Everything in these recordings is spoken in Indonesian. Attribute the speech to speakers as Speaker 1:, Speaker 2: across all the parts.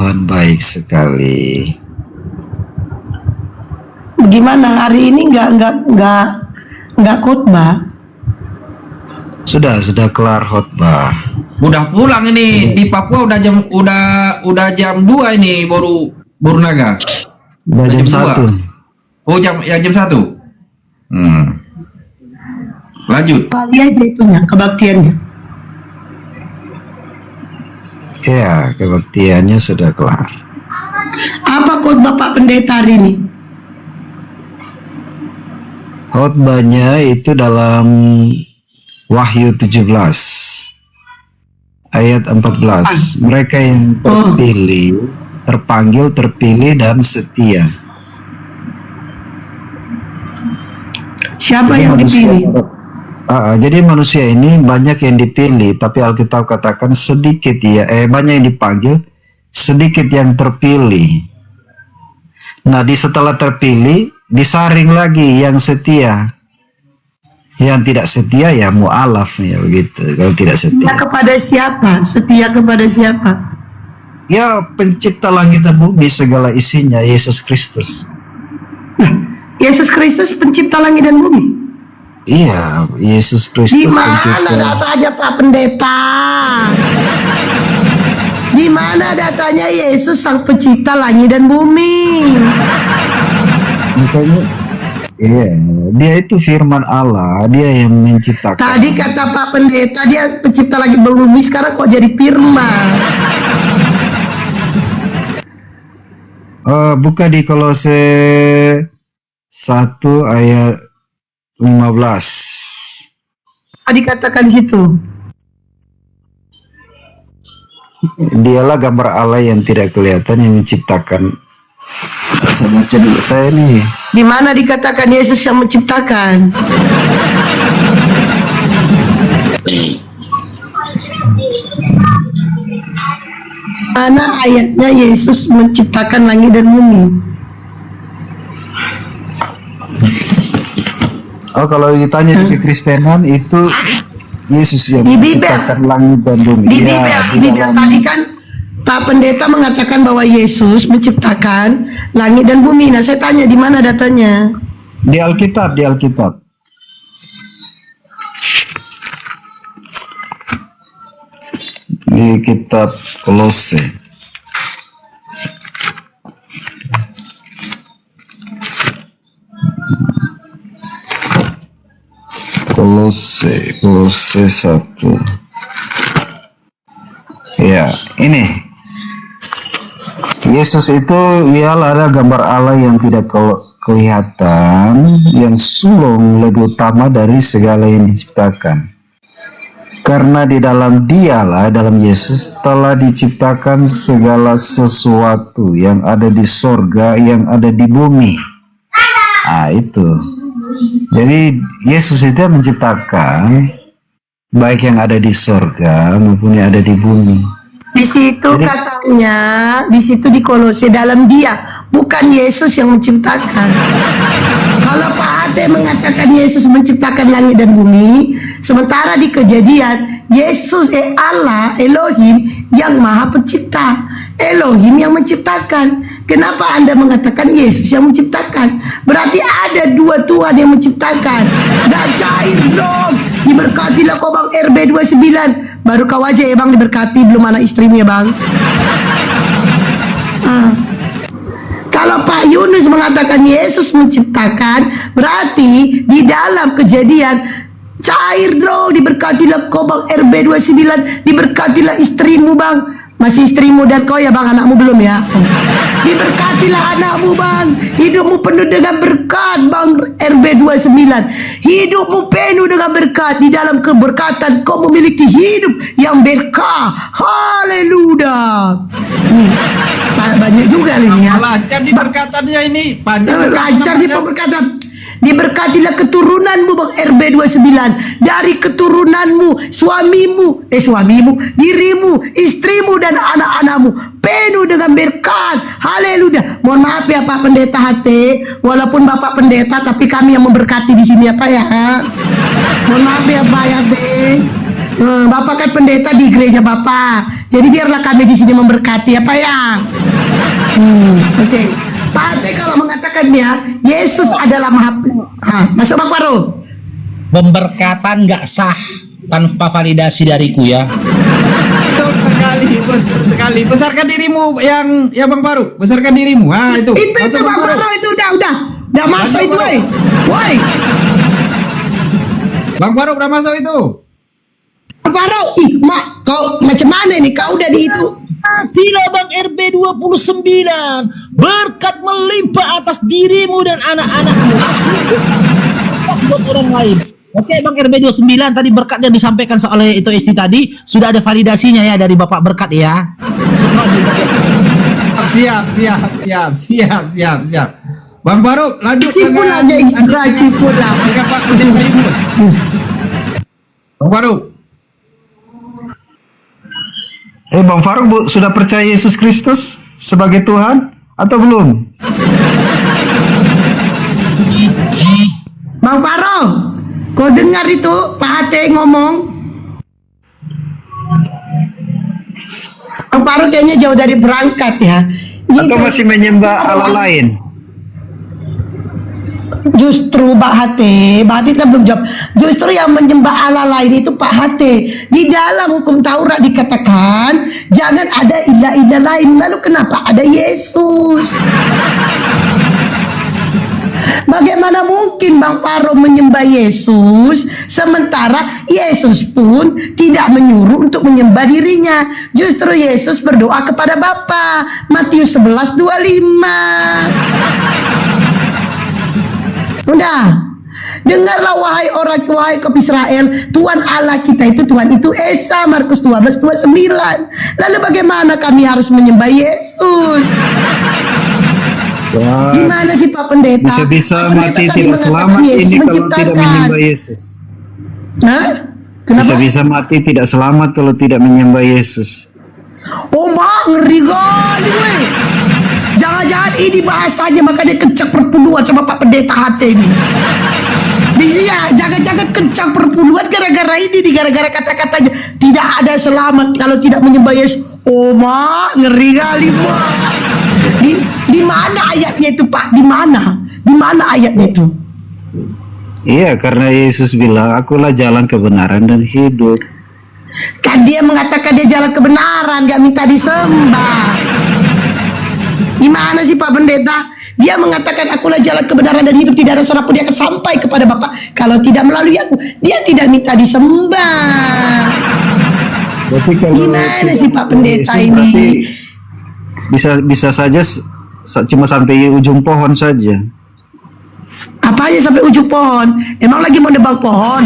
Speaker 1: Tuhan baik sekali.
Speaker 2: Bagaimana hari ini nggak khotbah?
Speaker 1: Sudah kelar khotbah.
Speaker 3: Udah pulang ini di Papua udah jam 2 ini baru naga.
Speaker 1: Udah jam 1.
Speaker 3: Oh jam 1. Lanjut.
Speaker 2: Kali aja itunya kebaktiannya.
Speaker 1: Ya, kebaktiannya sudah kelar.
Speaker 2: Apa khotbah Pak Pendeta hari ini?
Speaker 1: Khotbahnya itu dalam Wahyu 17 ayat 14. Mereka yang terpilih, terpanggil, terpilih dan setia.
Speaker 2: Siapa
Speaker 1: Jadi
Speaker 2: yang dipilih?
Speaker 1: Jadi manusia ini banyak yang dipilih, tapi Alkitab katakan sedikit banyak yang dipanggil, sedikit yang terpilih. Nah, setelah terpilih, disaring lagi yang setia. Yang tidak setia ya mu'alaf ya begitu. Kalau tidak setia.
Speaker 2: Setia kepada siapa? Setia kepada siapa?
Speaker 1: Ya pencipta langit dan bumi segala isinya, Yesus Kristus.
Speaker 2: Nah, Yesus Kristus pencipta langit dan bumi.
Speaker 1: Iya, Yesus Kristus.
Speaker 2: Di mana datanya Pak Pendeta? Di mana datanya Yesus sang pencipta langit dan bumi?
Speaker 1: Makanya, iya, dia itu firman Allah, dia yang menciptakan.
Speaker 2: Tadi kata Pak Pendeta dia pencipta langit dan bumi, sekarang kok jadi firman?
Speaker 1: Buka di Kolose 1 ayat 15.
Speaker 2: Tadi katakan di situ.
Speaker 1: Dialah gambar Allah yang tidak kelihatan yang menciptakan. Saya baca dulu saya ini.
Speaker 2: Di mana dikatakan Yesus yang menciptakan? Mana ayatnya Yesus menciptakan langit dan bumi?
Speaker 1: Oh, kalau ditanya di kekristenan itu Yesus yang
Speaker 2: Di Bible.
Speaker 1: menciptakan langit dan bumi.
Speaker 2: Di
Speaker 1: Ya,
Speaker 2: Bible tadi kan Pak Pendeta mengatakan bahwa Yesus menciptakan langit dan bumi. Nah, saya tanya di mana datanya?
Speaker 1: di Alkitab, di Alkitab. Di kitab Kolose. Kolose 1. Ya, ini Yesus itu ialah ada gambar Allah yang tidak kelihatan, yang sulung lebih utama dari segala yang diciptakan. Karena di dalam Dialah, dalam Yesus telah diciptakan segala sesuatu yang ada di sorga, yang ada di bumi. Itu. Jadi Yesus itu menciptakan baik yang ada di sorga maupun yang ada di bumi.
Speaker 2: Di situ katanya, di situ di Kolose dalam Dia, bukan Yesus yang menciptakan. Kalau Pak Ade mengatakan Yesus menciptakan langit dan bumi, sementara di Kejadian Yesus Allah Elohim yang Maha Pencipta, Elohim yang menciptakan. Kenapa Anda mengatakan Yesus yang menciptakan? Berarti ada dua Tuhan yang menciptakan. Gak cair dong. Diberkatilah kau Bang RB29. Baru kau aja ya Bang diberkati, belum anak istrimu ya Bang. Kalau Pak Yunus mengatakan Yesus menciptakan, berarti di dalam Kejadian cair dong. Diberkatilah kau Bang RB29, diberkatilah istrimu Bang. Masih istrimu dan kau ya Bang, anakmu belum ya? Diberkatilah anakmu Bang, hidupmu penuh dengan berkat Bang RB29. Hidupmu penuh dengan berkat, di dalam keberkatan kau memiliki hidup yang berkah. Haleluya. Banyak juga ini ya.
Speaker 3: Lancar di perkataannya ini, panjang.
Speaker 2: Lancar di pemberkatan. Diberkatilah keturunanmu Bang RB29, dari keturunanmu, suamimu, dirimu, istrimu dan anak-anakmu penuh dengan berkat. Haleluya. Mohon maaf ya Pak Pendeta Hate, walaupun Bapak Pendeta tapi kami yang memberkati di sini ya Pak ya. Mohon maaf ya Pak Hate. Bapak kan pendeta di gereja Bapak. Jadi biarlah kami di sini memberkati apa ya. Oke. Pak Ate kalau mengatakannya Yesus adalah masuk Bang Farouk.
Speaker 4: Pemberkatan nggak sah tanpa validasi dariku ya.
Speaker 3: Betul sekali. Besarkan dirimu yang Bang Farouk. Besarkan dirimu. Itu.
Speaker 2: Itu Bang Farouk itu udah masuk itu, woi.
Speaker 3: Bang Farouk udah masuk itu.
Speaker 2: Bang Farouk, mak, kau macam mana ini? Kau udah di itu?
Speaker 4: Matilah Bang RB 29, berkat melimpah atas dirimu dan anak-anakmu buat orang lain. Oke Bang RB 29, tadi berkatnya disampaikan oleh itu istri tadi, sudah ada validasinya ya dari Bapak berkat ya.
Speaker 3: Siap. Bang Farouk, lanjut.
Speaker 2: Cipulah aja Indra, cipulah.
Speaker 3: Pak Pendeta Yunus. Bang Farouk.
Speaker 1: Bang Farouk sudah percaya Yesus Kristus sebagai Tuhan atau belum?
Speaker 2: Bang Farouk, kau dengar itu Pak Ate ngomong? Bang Farouk kayaknya jauh dari berangkat ya.
Speaker 1: Atau masih menyembah Allah lain?
Speaker 2: Justru Pak Hate kan belum jawab. Justru yang menyembah Allah lain itu Pak Hate. Di dalam hukum Taurat dikatakan jangan ada ilah-ilah lain. Lalu kenapa ada Yesus? Bagaimana mungkin Bang Farouk menyembah Yesus sementara Yesus pun tidak menyuruh untuk menyembah dirinya. Justru Yesus berdoa kepada Bapa. Matius 11:25. Udah, dengarlah wahai kaum Israel, Tuhan Allah kita itu Tuhan itu Esa, Markus 12:29. Lalu bagaimana kami harus menyembah Yesus? Gimana sih Pak Pendeta?
Speaker 1: Bisa-bisa
Speaker 2: Pak
Speaker 1: mati
Speaker 2: Pendeta
Speaker 1: tidak selamat ini kalau tidak menyembah Yesus.
Speaker 2: Hah? Kenapa?
Speaker 1: Bisa-bisa mati tidak selamat kalau tidak menyembah Yesus.
Speaker 2: Oh mak, ngeri kali weh. Jangan-jangan ini bahasanya makanya kencang perpuluhan sama Pak Pendeta Hate ini. Iya, jangan-jangan kencang perpuluhan gara-gara ini, gara-gara kata-katanya tidak ada selamat kalau tidak menyembah Yesus. Oh mak, ngeri kali mak. Di mana ayatnya itu Pak? Di mana ayatnya itu?
Speaker 1: Iya, karena Yesus bilang, akulah jalan kebenaran dan hidup.
Speaker 2: Kan dia mengatakan dia jalan kebenaran, gak minta disembah. Gimana sih Pak Pendeta? Dia mengatakan akulah jalan kebenaran dan hidup, tidak ada seorang pun yang akan sampai kepada Bapa kalau tidak melalui aku. Dia tidak minta disembah. Gimana sih Pak Pendeta ini?
Speaker 1: Bisa saja cuma sampai ujung pohon saja.
Speaker 2: Apa aja sampai ujung pohon? Emang lagi mau nebang pohon?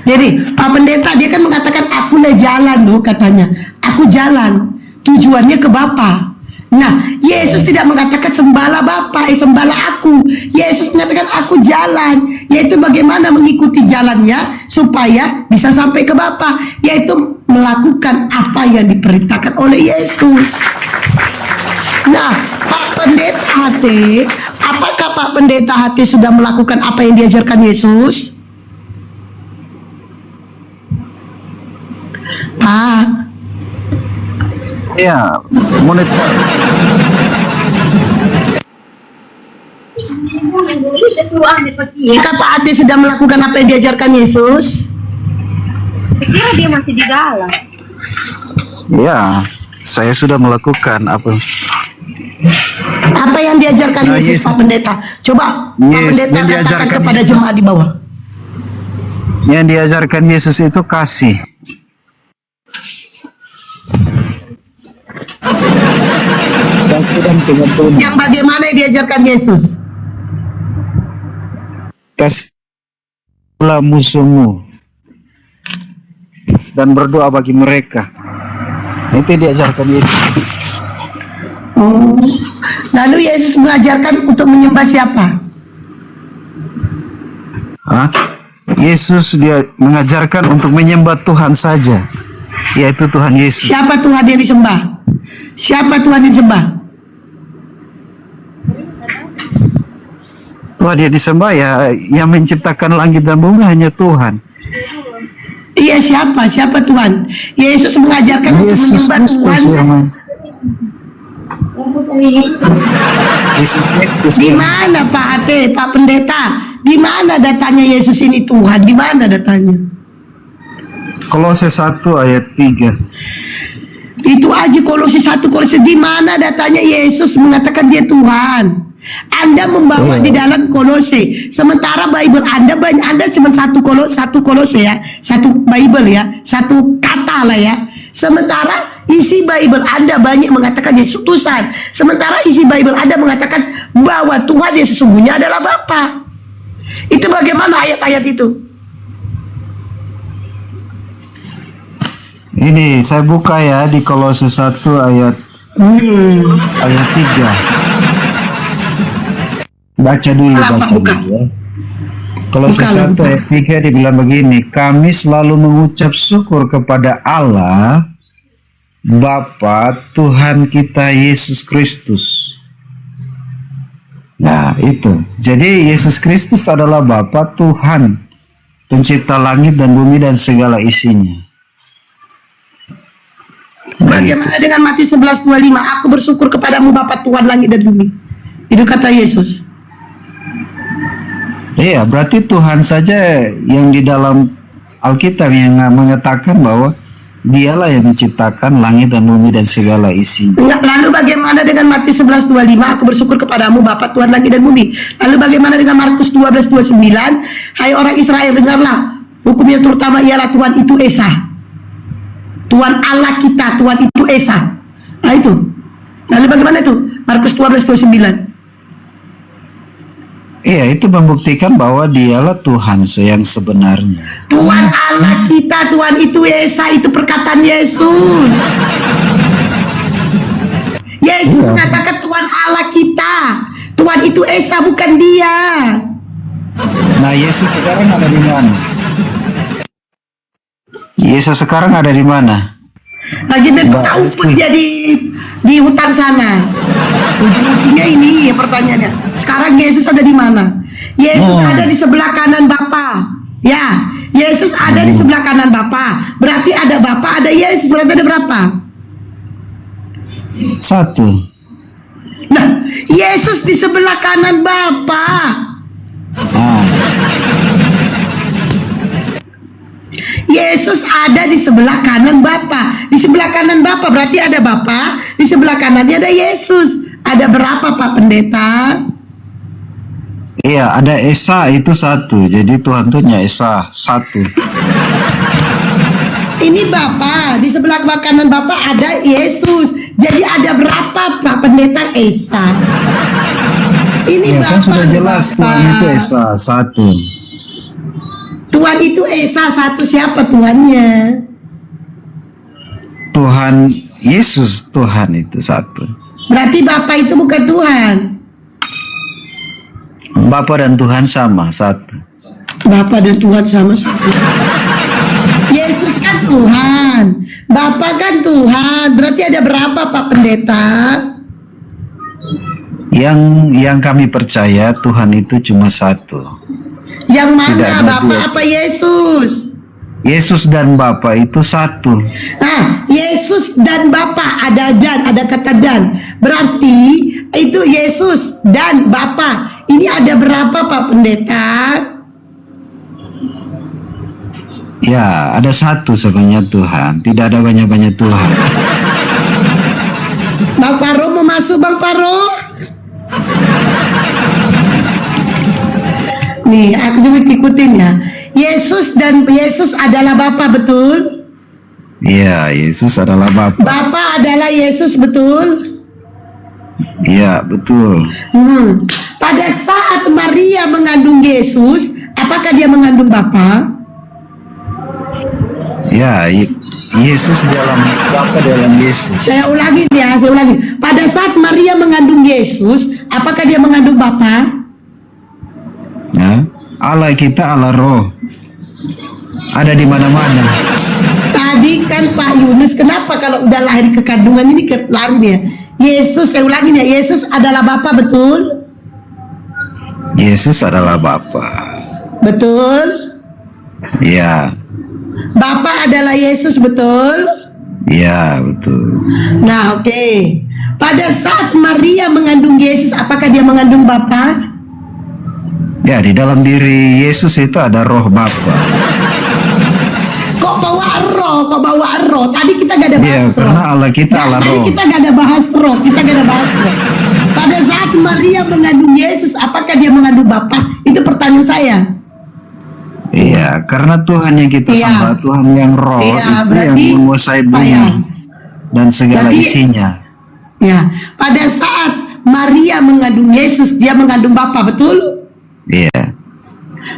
Speaker 2: Jadi Pak Pendeta dia kan mengatakan akulah jalan loh katanya. Aku jalan, tujuannya ke Bapa. Nah, Yesus tidak mengatakan sembahlah Bapa, sembahlah aku. Yesus mengatakan aku jalan, yaitu bagaimana mengikuti jalannya supaya bisa sampai ke Bapa, yaitu melakukan apa yang diperintahkan oleh Yesus. Nah, Pak Pendeta Hate, apakah Pak Pendeta Hate sudah melakukan apa yang diajarkan Yesus? Pak.
Speaker 1: Ya, moneter.
Speaker 2: Apakah Pak Ate sudah melakukan apa yang diajarkan Yesus?
Speaker 5: Kira dia masih di dalam.
Speaker 1: Ya, saya sudah melakukan apa
Speaker 2: yang diajarkan Yesus, Pak Pendeta? Coba Pak Pendeta katakan kepada jemaat di bawah.
Speaker 1: Yang diajarkan Yesus itu kasih.
Speaker 2: Yang bagaimana yang diajarkan Yesus?
Speaker 1: Kasihlah musuhmu dan berdoa bagi mereka. Itu diajarkan Yesus.
Speaker 2: Lalu Yesus mengajarkan untuk menyembah siapa?
Speaker 1: Yesus dia mengajarkan untuk menyembah Tuhan saja, yaitu Tuhan Yesus.
Speaker 2: Siapa Tuhan yang disembah? Siapa Tuhan yang disembah?
Speaker 1: Tuhan yang disembah ya, yang menciptakan langit dan bumi hanya Tuhan.
Speaker 2: Iya, siapa? Siapa Tuhan? Yesus mengajarkan untuk
Speaker 1: Yesus
Speaker 2: menyembah
Speaker 1: Kristus
Speaker 2: Tuhan.
Speaker 1: yang Yesus Kristus
Speaker 2: Di
Speaker 1: yang
Speaker 2: mana Pak Ate, Pak Pendeta? Di mana datanya Yesus ini Tuhan? Di mana datanya?
Speaker 1: Kolose 1 ayat 3.
Speaker 2: Itu aja Kolose 1, Kolose, di mana datanya Yesus mengatakan dia Tuhan? Anda membawa di dalam Kolose, sementara Bible Anda banyak, Anda cuma satu Kolose ya, satu Bible ya, satu kata lah ya. Sementara isi Bible Anda banyak mengatakan Yesus Tuhan. Sementara isi Bible Anda mengatakan bahwa Tuhan yang sesungguhnya adalah Bapa. Itu bagaimana ayat-ayat itu?
Speaker 1: Ini saya buka ya di Kolose 1 ayat 3. Baca dulu ya. Kolose 1 ayat 3 dibilang begini, kami selalu mengucap syukur kepada Allah Bapa Tuhan kita Yesus Kristus. Nah itu, jadi Yesus Kristus adalah Bapa Tuhan, pencipta langit dan bumi dan segala isinya.
Speaker 2: Bagaimana dengan Matius 11:25? Aku bersyukur kepadamu Bapa Tuhan langit dan bumi. Itu kata Yesus.
Speaker 1: Iya, berarti Tuhan saja yang di dalam Alkitab yang mengatakan bahwa Dialah yang menciptakan langit dan bumi dan segala isinya.
Speaker 2: Lalu bagaimana dengan Matius 11:25? Aku bersyukur kepadamu Bapa Tuhan langit dan bumi. Lalu bagaimana dengan Markus 12:29? Hai orang Israel, dengarlah, hukum yang terutama ialah Tuhan itu Esa. Tuhan Allah kita, Tuhan itu Esa. Nah itu. Lalu bagaimana itu? Markus 12:29.
Speaker 1: Iya, itu membuktikan bahwa Dialah Tuhan yang sebenarnya.
Speaker 2: Tuhan Allah kita, Tuhan itu Esa, itu perkataan Yesus. Yesus mengatakan Tuhan Allah kita, Tuhan itu Esa, bukan Dia.
Speaker 1: Nah, Yesus sekarang ada di mana? Yesus sekarang ada di mana?
Speaker 2: Lagi berkumpul dia di hutan sana. Ujung-ujungnya ini ya pertanyaannya. Sekarang Yesus ada di mana? Yesus ada di sebelah kanan Bapa. Ya, Yesus ada di sebelah kanan Bapa. Berarti ada Bapa, ada Yesus. Berarti ada berapa?
Speaker 1: 1.
Speaker 2: Nah, Yesus di sebelah kanan Bapa. Yesus ada di sebelah kanan Bapa. Di sebelah kanan Bapa berarti ada Bapa, di sebelah kanannya ada Yesus. Ada berapa Pak Pendeta?
Speaker 1: Iya, ada Esa itu 1. Jadi Tuhan Tuhnya Esa 1.
Speaker 2: Ini Bapa, di sebelah kanan Bapa ada Yesus. Jadi ada berapa Pak Pendeta Esa? Ini
Speaker 1: Ya,
Speaker 2: Bapa.
Speaker 1: kan sudah jelas
Speaker 2: Bapa.
Speaker 1: Tuhan itu Esa 1.
Speaker 2: Tuhan itu Esa 1, siapa Tuhannya?
Speaker 1: Tuhan Yesus, Tuhan itu 1.
Speaker 2: Berarti Bapa itu bukan Tuhan.
Speaker 1: Bapa dan Tuhan sama 1.
Speaker 2: Bapa dan Tuhan sama satu. Yesus kan Tuhan, Bapa kan Tuhan. Berarti ada berapa Pak Pendeta?
Speaker 1: Yang kami percaya Tuhan itu cuma 1.
Speaker 2: Yang mana,
Speaker 1: Tidak ada
Speaker 2: Bapa
Speaker 1: dua.
Speaker 2: apa Yesus?
Speaker 1: Yesus dan Bapa itu 1.
Speaker 2: Nah, Yesus dan Bapa, ada dan, ada kata dan. Berarti itu Yesus dan Bapa. Ini ada berapa Pak Pendeta?
Speaker 1: Ya, ada 1 sebenarnya Tuhan. Tidak ada banyak-banyak Tuhan.
Speaker 2: Bang Paro mau masuk, Bang Paro? Nih, aku coba ikutin ya. Yesus dan Yesus adalah Bapa, betul?
Speaker 1: Iya, Yesus adalah Bapa.
Speaker 2: Bapa adalah Yesus, betul?
Speaker 1: Iya, betul.
Speaker 2: Pada saat Maria mengandung Yesus, apakah dia mengandung Bapa?
Speaker 1: Ya, Yesus dalam Bapa dalam Yesus.
Speaker 2: Saya ulangi ya, saya ulangi. Pada saat Maria mengandung Yesus, apakah dia mengandung Bapa?
Speaker 1: Ya, Allah kita Allah Roh. Ada di mana-mana.
Speaker 2: Tadi kan Pak Yunus, kenapa kalau udah lahir ke kandungan ini larinya? Yesus, saya ulangi ya, Yesus adalah Bapa, betul?
Speaker 1: Yesus adalah Bapa.
Speaker 2: Betul?
Speaker 1: Ya.
Speaker 2: Bapa adalah Yesus, betul?
Speaker 1: Ya, betul.
Speaker 2: Nah, oke. Pada saat Maria mengandung Yesus, apakah dia mengandung Bapa?
Speaker 1: Ya, di dalam diri Yesus itu ada roh Bapa.
Speaker 2: Kok bawa roh? Tadi kita gak ada
Speaker 1: Ya,
Speaker 2: bahas roh.
Speaker 1: karena Allah kita Allah
Speaker 2: Tadi
Speaker 1: roh.
Speaker 2: kita gak ada bahas roh. Pada saat Maria mengandung Yesus, apakah dia mengandung Bapa? Itu pertanyaan saya.
Speaker 1: Iya, karena Tuhan yang kita
Speaker 2: Iya.
Speaker 1: sembah, Tuhan yang roh,
Speaker 2: Iya,
Speaker 1: itu yang
Speaker 2: berarti
Speaker 1: menguasai
Speaker 2: Pak,
Speaker 1: bumi
Speaker 2: ya.
Speaker 1: dan segala
Speaker 2: Berarti-
Speaker 1: isinya.
Speaker 2: Ya, pada saat Maria mengandung Yesus, dia mengandung Bapa, betul?
Speaker 1: Iya,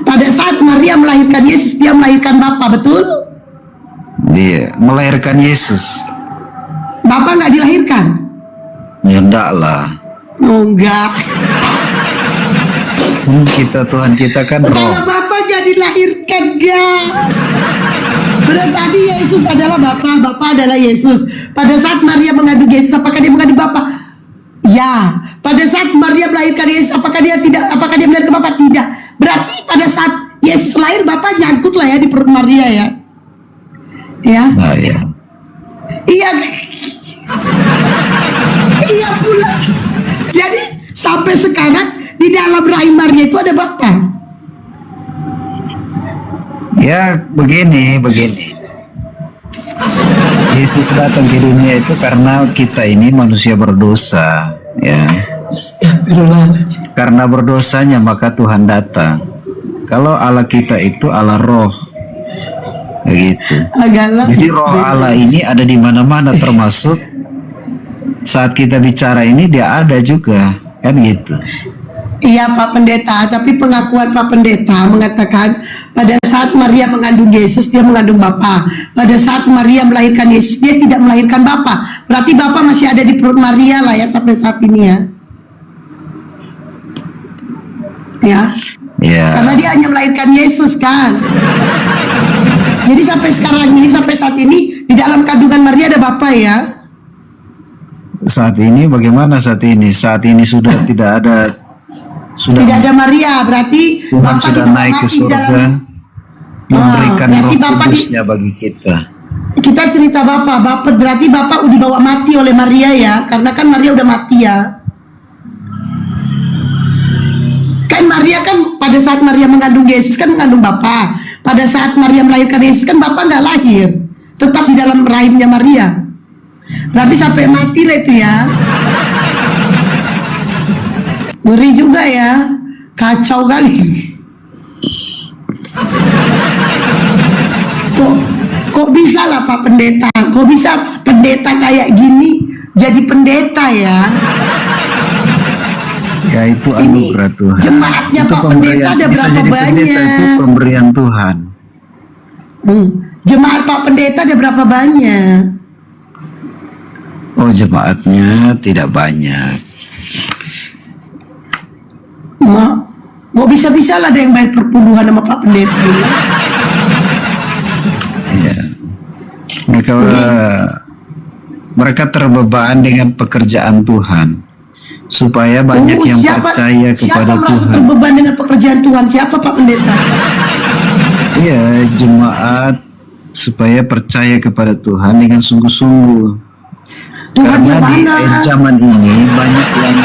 Speaker 2: Pada saat Maria melahirkan Yesus, dia melahirkan Bapa, betul?
Speaker 1: dia melahirkan Yesus.
Speaker 2: Bapa nggak dilahirkan?
Speaker 1: Ya enggak lah.
Speaker 2: Oh, enggak.
Speaker 1: Tuhan kita kan roh.
Speaker 2: Kalau Bapa nggak dilahirkan, enggak. Benar, tadi Yesus adalah Bapa adalah Yesus. Pada saat Maria mengandung Yesus, apakah dia mengandung Bapa? Ya. Pada saat Maria melahirkan Yesus, apakah dia melahirkan Bapa? Tidak. Berarti pada saat Yesus lahir, Bapa nyangkut lah ya di perut Maria ya. Ya.
Speaker 1: Nah, ya.
Speaker 2: Iya. Iya pula. Jadi sampai sekarang di dalam rahim Maria itu ada Bapa.
Speaker 1: Ya, begini. Yesus datang ke dunia itu karena kita ini manusia berdosa, ya.
Speaker 2: Astagfirullahaladzim.
Speaker 1: Karena berdosanya maka Tuhan datang. Kalau Allah kita itu Allah roh. Begitu.
Speaker 2: Agaklah.
Speaker 1: Jadi roh Allah ini ada di mana-mana, termasuk saat kita bicara ini dia ada juga, kan gitu.
Speaker 2: Iya Pak Pendeta, tapi pengakuan Pak Pendeta mengatakan pada saat Maria mengandung Yesus, dia mengandung Bapa. Pada saat Maria melahirkan Yesus, dia tidak melahirkan Bapa. Berarti Bapa masih ada di perut Maria lah ya sampai saat ini ya. Ya,
Speaker 1: Ya.
Speaker 2: karena dia hanya melahirkan Yesus kan. Jadi sampai sekarang ini, sampai saat ini di dalam kandungan Maria ada Bapa ya.
Speaker 1: Saat ini bagaimana saat ini? Saat ini sudah tidak ada, sudah
Speaker 2: Tidak ada Maria, berarti
Speaker 1: Tuhan
Speaker 2: Bapa
Speaker 1: sudah
Speaker 2: dibawa
Speaker 1: naik ke
Speaker 2: mati
Speaker 1: surga,
Speaker 2: dalam-
Speaker 1: memberikan
Speaker 2: berarti
Speaker 1: roh
Speaker 2: Bapa
Speaker 1: kudusnya bagi kita.
Speaker 2: Kita cerita Bapak berarti Bapak udah dibawa mati oleh Maria ya, karena kan Maria udah mati ya. Kan Maria kan pada saat Maria mengandung Yesus kan mengandung Bapa. Pada saat Maria melahirkan Yesus kan Bapak nggak lahir, tetap di dalam rahimnya Maria. Berarti sampai mati lah itu ya. Ngeri juga ya, kacau kali. Kok bisa lah Pak Pendeta? Kok bisa pendeta kayak gini jadi pendeta ya?
Speaker 1: Ya itu
Speaker 2: Ini
Speaker 1: anugerah Tuhan.
Speaker 2: jemaatnya
Speaker 1: Itu
Speaker 2: Pak Pendeta ada
Speaker 1: bisa
Speaker 2: berapa
Speaker 1: jadi pendeta,
Speaker 2: banyak?
Speaker 1: itu pemberian Tuhan.
Speaker 2: Jemaat Pak Pendeta ada berapa banyak?
Speaker 1: Oh, jemaatnya tidak banyak.
Speaker 2: Kok bisa-bisa lah ada yang bayar perpuluhan sama Pak Pendeta ini?
Speaker 1: Ya. Mereka terbeban dengan pekerjaan Tuhan, supaya banyak yang percaya kepada
Speaker 2: siapa merasa
Speaker 1: Tuhan.
Speaker 2: terbeban dengan pekerjaan Tuhan? Siapa Pak Pendeta?
Speaker 1: Iya, jemaat supaya percaya kepada Tuhan dengan sungguh-sungguh.
Speaker 2: Tuhan
Speaker 1: Karena
Speaker 2: yang
Speaker 1: di
Speaker 2: mana?
Speaker 1: akhir zaman ini banyak yang